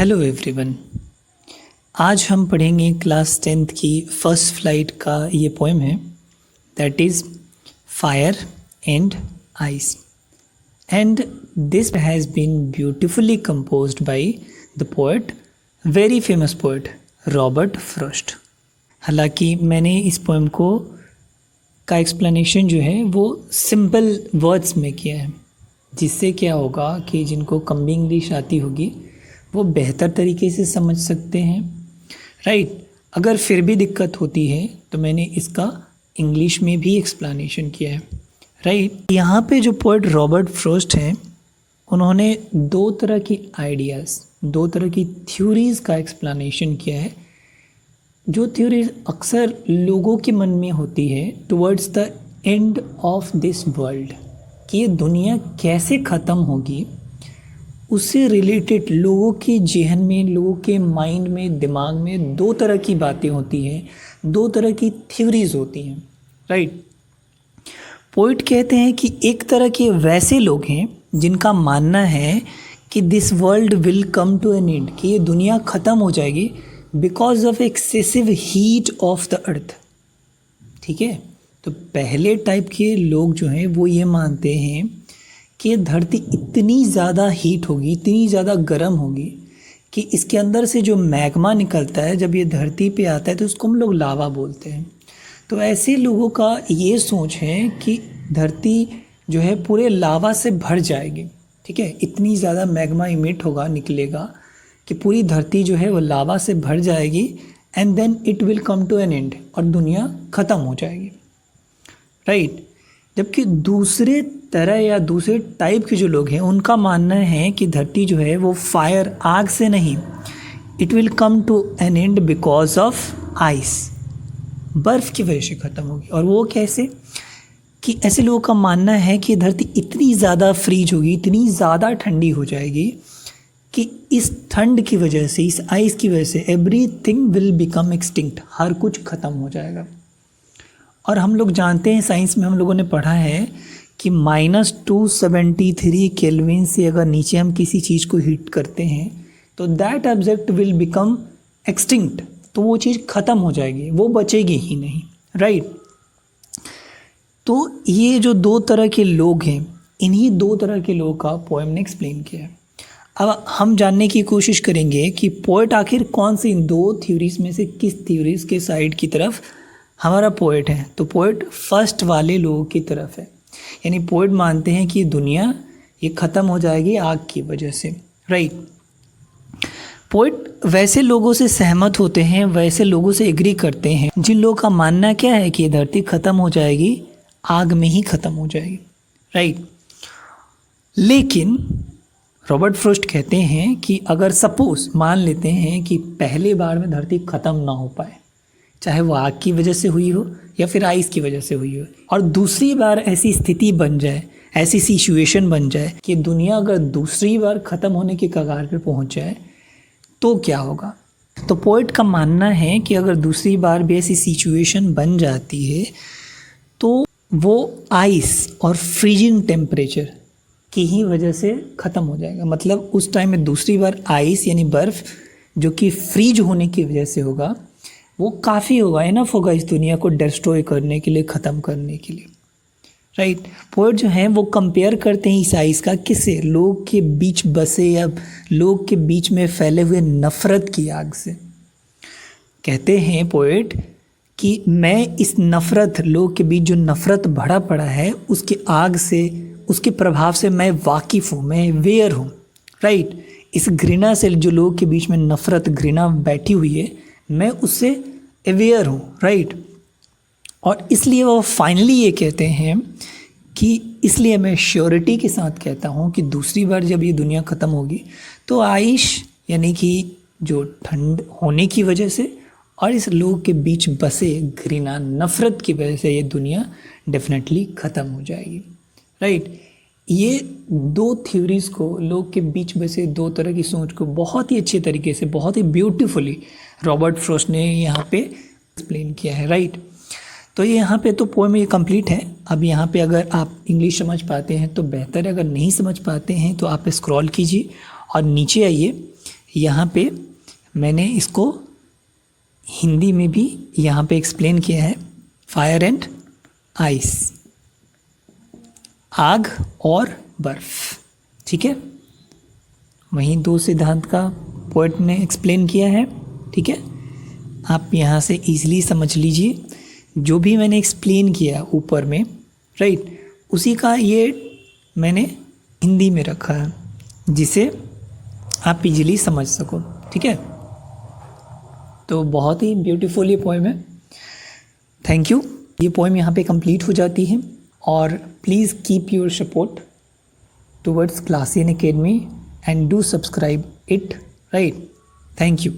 Hello everyone. आज हम पढ़ेंगे क्लास 10th की फर्स्ट फ्लाइट का ये पोएम है, that is fire and ice, and this has been beautifully composed by the poet, very famous poet Robert Frost. हालांकि मैंने इस पोएम को का एक्सप्लेनेशन जो है वो सिंपल वर्ड्स में किया है, जिससे क्या होगा कि जिनको कम भी इंग्लिश आती होगी वो बेहतर तरीके से समझ सकते हैं, राइट। अगर फिर भी दिक्कत होती है तो मैंने इसका इंग्लिश में भी एक्सप्लेनेशन किया है, राइट। यहाँ पे जो पोएट रॉबर्ट फ्रॉस्ट हैं, उन्होंने दो तरह की आइडियाज़, दो तरह की थ्योरीज़ का एक्सप्लेनेशन किया है, जो थ्योरीज अक्सर लोगों के मन में होती है towards the end of this world, कि ये दुनिया कैसे ख़त्म होगी, उससे रिलेटेड लोगों के जहन में, लोगों के माइंड में, दिमाग में दो तरह की बातें होती हैं, दो तरह की थ्योरीज होती हैं, राइट। पोइट कहते हैं कि एक तरह के वैसे लोग हैं जिनका मानना है कि this world will come to an end, कि ये दुनिया ख़त्म हो जाएगी because of excessive heat of the earth, ठीक है। तो पहले टाइप के लोग जो हैं वो ये मानते हैं कि धरती इतनी ज़्यादा हीट होगी, इतनी ज़्यादा गर्म होगी कि इसके अंदर से जो मैग्मा निकलता है जब ये धरती पे आता है तो उसको हम लोग लावा बोलते हैं। तो ऐसे लोगों का ये सोच है कि धरती जो है पूरे लावा से भर जाएगी, ठीक है। इतनी ज़्यादा मैग्मा इमिट होगा, निकलेगा कि पूरी धरती जो है वो लावा से भर जाएगी, and then it will come to an end, और दुनिया ख़त्म हो जाएगी, राइट। जबकि दूसरे तरह या दूसरे टाइप के जो लोग हैं उनका मानना है कि धरती जो है वो फायर, आग से नहीं, it will come to an end because of ice, बर्फ़ की वजह से ख़त्म होगी। और वो कैसे, कि ऐसे लोगों का मानना है कि धरती इतनी ज़्यादा फ्रीज होगी, इतनी ज़्यादा ठंडी हो जाएगी कि इस ठंड की वजह से, इस आइस की वजह से एवरीथिंग विल बिकम एक्सटिंक्ट, हर कुछ ख़त्म हो जाएगा। और हम लोग जानते हैं, साइंस में हम लोगों ने पढ़ा है कि -273 केल्विन से अगर नीचे हम किसी चीज़ को हीट करते हैं तो that object will become extinct, तो वो चीज़ ख़त्म हो जाएगी, वो बचेगी ही नहीं, राइट। तो ये जो दो तरह के लोग हैं, इन्हीं दो तरह के लोगों का पोएम ने एक्सप्लेन किया है। अब हम जानने की कोशिश करेंगे कि पोएट आखिर कौन सी इन दो थ्योरीज में से किस थ्योरीज के साइड की तरफ हमारा पोएट है। तो पोएट फर्स्ट वाले लोगों की तरफ है, यानी पोएट मानते हैं कि दुनिया ये ख़त्म हो जाएगी आग की वजह से, राइट। पोएट वैसे लोगों से सहमत होते हैं, वैसे लोगों से एग्री करते हैं जिन लोगों का मानना क्या है कि धरती ख़त्म हो जाएगी, आग में ही ख़त्म हो जाएगी, राइट। लेकिन रॉबर्ट फ्रॉस्ट कहते हैं कि अगर सपोज मान लेते हैं कि पहले बार में धरती ख़त्म ना हो पाए, चाहे वो आग की वजह से हुई हो या फिर आइस की वजह से हुई हो, और दूसरी बार ऐसी स्थिति बन जाए, ऐसी सिचुएशन बन जाए कि दुनिया अगर दूसरी बार ख़त्म होने के कगार पे पहुंच जाए तो क्या होगा। तो पोएट का मानना है कि अगर दूसरी बार भी ऐसी सिचुएशन बन जाती है तो वो आइस और फ्रीजिंग टेम्परेचर की ही वजह से ख़त्म हो जाएगा। मतलब उस टाइम में दूसरी बार आइस यानी बर्फ़ जो कि फ्रीज होने की वजह से होगा, वो काफ़ी होगा, इनफ होगा इस दुनिया को डिस्ट्रॉय करने के लिए, ख़त्म करने के लिए, राइट। पोएट जो हैं वो कंपेयर करते हैं इस आइस का किससे, लोग के बीच बसे या लोग के बीच में फैले हुए नफ़रत की आग से। कहते हैं पोएट कि मैं इस नफ़रत, लोग के बीच जो नफ़रत भरा पड़ा है उसके आग से, उसके प्रभाव से मैं वाकिफ़ हूँ, मैं अवेयर हूँ, राइट। इस घृणा से, जो लोग के बीच में नफ़रत, घृणा बैठी हुई है, मैं उससे अवेयर हूँ, राइट। और इसलिए वो फाइनली ये कहते हैं कि इसलिए मैं श्योरिटी के साथ कहता हूँ कि दूसरी बार जब ये दुनिया ख़त्म होगी तो आइश यानी कि जो ठंड होने की वजह से और इस लोग के बीच बसे घृणा, नफ़रत की वजह से ये दुनिया डेफिनेटली ख़त्म हो जाएगी, राइट। ये दो थ्योरीज़ को, लोग के बीच बसे दो तरह की सोच को बहुत ही अच्छे तरीके से, बहुत ही ब्यूटीफुली रॉबर्ट फ्रॉस्ट ने यहाँ पे एक्सप्लेन किया है, राइट। तो ये यहाँ पे तो पोएम ये कंप्लीट है। अब यहाँ पे अगर आप इंग्लिश समझ पाते हैं तो बेहतर है, अगर नहीं समझ पाते हैं तो आप स्क्रॉल कीजिए और नीचे आइए, यहाँ पे मैंने इसको हिंदी में भी यहाँ पे एक्सप्लेन किया है, फायर एंड आइस, आग और बर्फ, ठीक है। वहीं दो सिद्धांत का पोएट ने एक्सप्लेन किया है, ठीक है। आप यहाँ से इजीली समझ लीजिए, जो भी मैंने एक्सप्लेन किया ऊपर में, राइट, उसी का ये मैंने हिंदी में रखा है, जिसे आप इजीली समझ सको, ठीक है। तो बहुत ही ब्यूटीफुल ये पोएम है। Thank you. ये पोएम यहाँ पे कंप्लीट हो जाती है, और please keep your support towards Classian academy and do subscribe it, right? Thank you.